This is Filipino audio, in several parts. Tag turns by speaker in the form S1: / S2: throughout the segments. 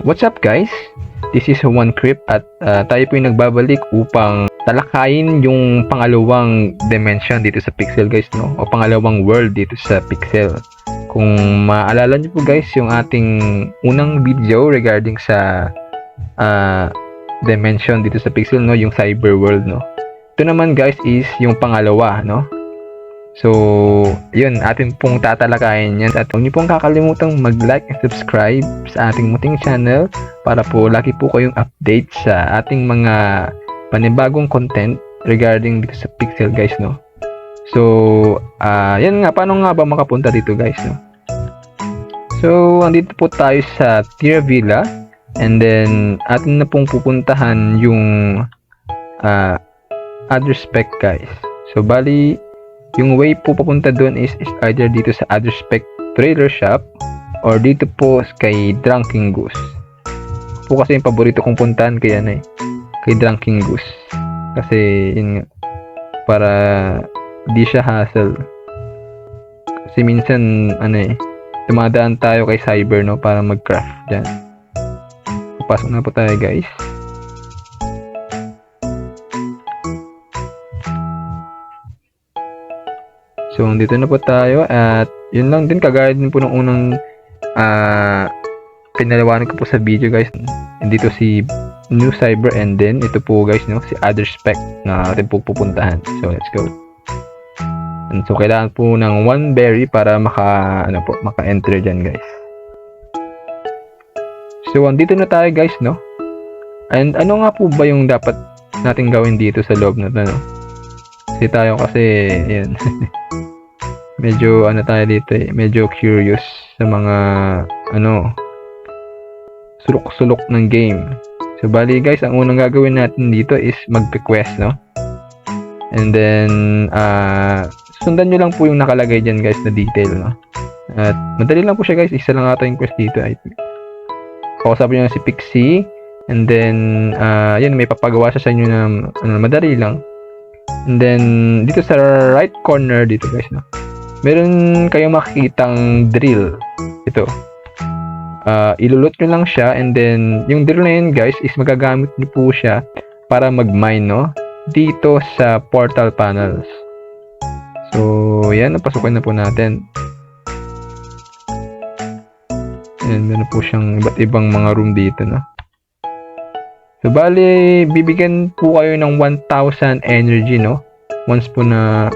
S1: What's up guys? This is Juan Crip at tayo po yung nagbabalik upang talakayin yung pangalawang dimension dito sa Pixel guys, no? O pangalawang world dito sa Pixel. Kung maalala niyo po guys yung ating unang video regarding sa dimension dito sa Pixel, no? Yung cyber world, no? Ito naman guys is yung pangalawa, no? So, yun, atin pong tatalakayin yan. At huwag niyo pong kakalimutang mag-like and subscribe sa ating munting channel para po lagi po kayong update sa ating mga panibagong content regarding dito sa Pixel guys, no? So, yan nga, paano nga ba makapunta dito guys, no? So, andito po tayo sa Tira Villa and then atin na pong pupuntahan yung other spec guys. So, bali, yung way po papunta doon is either dito sa other spec trailer shop or dito po kay Drunken Goose. Po kasi yung paborito kong puntahan kay kay Drunken Goose. Kasi yun nga, para di siya hassle. Kasi minsan dumadaan tayo kay Cyber, no, para mag-craft diyan. Pasok na po tayo guys. So, dito na po tayo at yun lang din, kagaya din po ng unang pinaliwanag ko po sa video guys. Dito si New Cyber and then ito po guys, no, si Other Spec na atin po pupuntahan. So, let's go. And so, kailangan po ng 1 berry para maka-enter dyan guys. So, andito na tayo guys, no? And ano nga po ba yung dapat natin gawin dito sa loob na no? Kasi yan. Medyo tayo dito medyo curious sa mga sulok-sulok ng game. So bali guys, ang unang gagawin natin dito is magpe-quest, no? And then sundan nyo lang po yung nakalagay dyan guys na detail, no? At madali lang po siya guys, isa lang ata yung quest dito. Kausapin nyo si Pixie and then yan, may papagawa siya sa inyo na madali lang. And then dito sa right corner dito guys, no, meron kayong makikitang drill. Ito. Ilulot nyo lang siya and then yung drill na yun guys is magagamit nyo po siya para mag-mine, no, dito sa portal panels. So, yan, napasukin na po natin. And meron po siyang iba't ibang mga room dito, no. So, bali, bibigyan po kayo ng 1,000 energy, no, once po na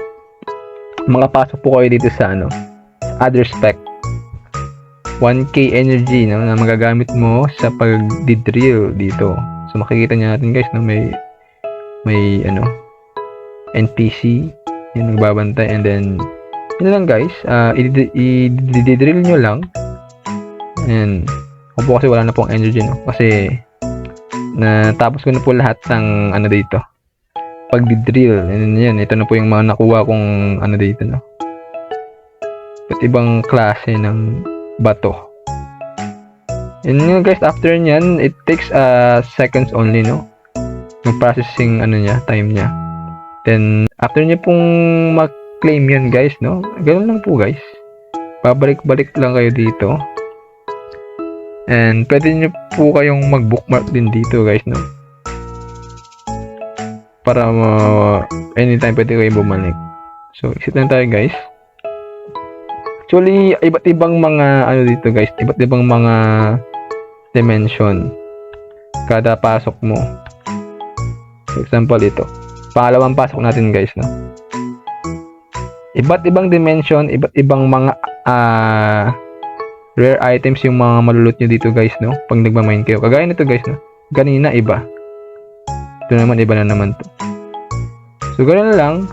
S1: makapasok po kayo dito sa other spec. 1k energy, no, na magagamit mo sa pag-drill dito. So makikita niyo natin guys, no, may NPC yung nagbabantay and then yun lang guys, i-drill nyo lang. And ako po kasi wala na pong energy, no, kasi natapos ko na po lahat ng dito pag-drill. And yan, ito na po yung mga nakuha kong dito, no, at ibang klase ng bato. And yun guys, after nyan, it takes seconds only, no, yung processing time nya. Then after nyo pong mag-claim yan guys, no, ganoon lang po guys, babalik-balik lang kayo dito and pwede nyo po kayong mag-bookmark din dito guys, no, para anytime pwede kayo bumalik. So, exit na tayo guys. Actually, iba't ibang mga dito guys, iba't ibang mga dimension kada pasok mo. For example, ito. Pangalawang pasok natin guys, no. Iba't ibang dimension, iba't ibang mga rare items yung mga malulot nyo dito guys, no, pag nagmamine kayo. Kagaya nito guys, no. Kanina iba. Ito naman, iba na naman to. So, ganoon lang.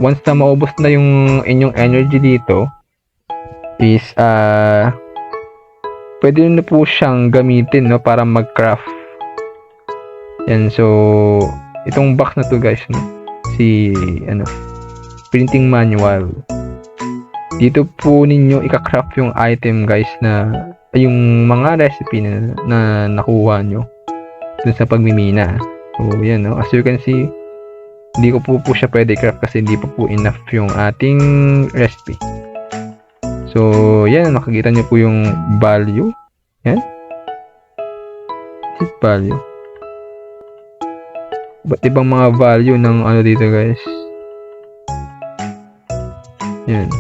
S1: Once na maubos na yung inyong energy dito, is, pwede na po siyang gamitin, no, para mag-craft. Yan, so, itong box na to guys, no, si, printing manual. Dito po ninyo ika-craft yung item guys na, yung mga recipe na nakuha nyo dun sa pagmimina. So, yan, no, as you can see, hindi ko po siya pwede craft kasi hindi pa po enough yung ating recipe. So, yan, nakikita nyo po yung value Yan. Set value. Ba't ibang mga value ng ano dito guys? Yan.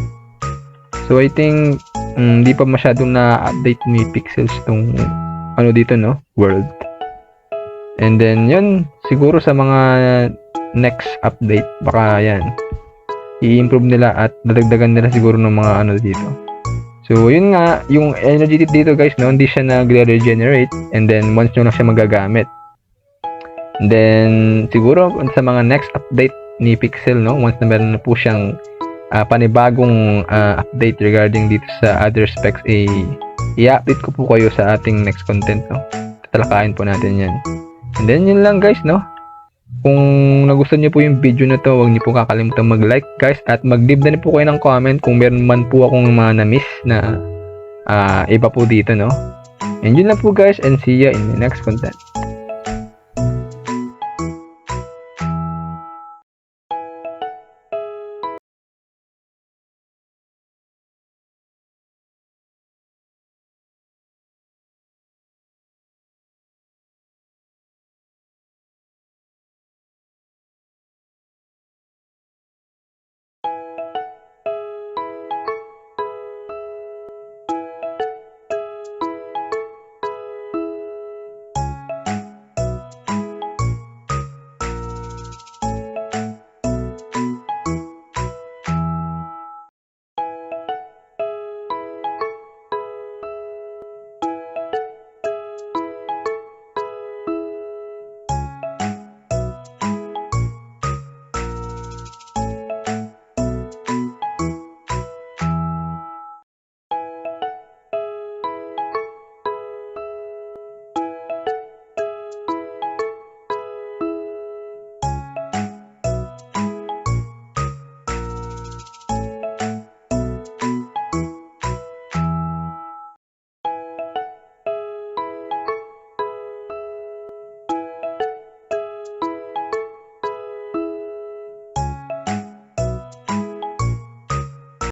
S1: So I think hindi pa masyadong na-update ni Pixels tong ano dito no, world. And then yun, siguro sa mga next update baka yan i-improve nila at dadagdagan nila siguro ng mga ano dito. So yun nga, yung energy dito guys no, hindi siya nagre-regenerate and then once nyo lang siya magagamit. And then siguro sa mga next update ni Pixel no, once na meron na po siyang panibagong update regarding dito sa other specs, i-update ko po kayo sa ating next content no. Tatalakayin po natin yan. And then yun lang guys no. Kung nagustuhan niyo po yung video na to, huwag niyo po kakalimutan mag-like guys at mag-leave na po kayo ng comment kung meron man po akong mga na-miss na iba po dito no. And yun lang po guys, and see ya in the next content.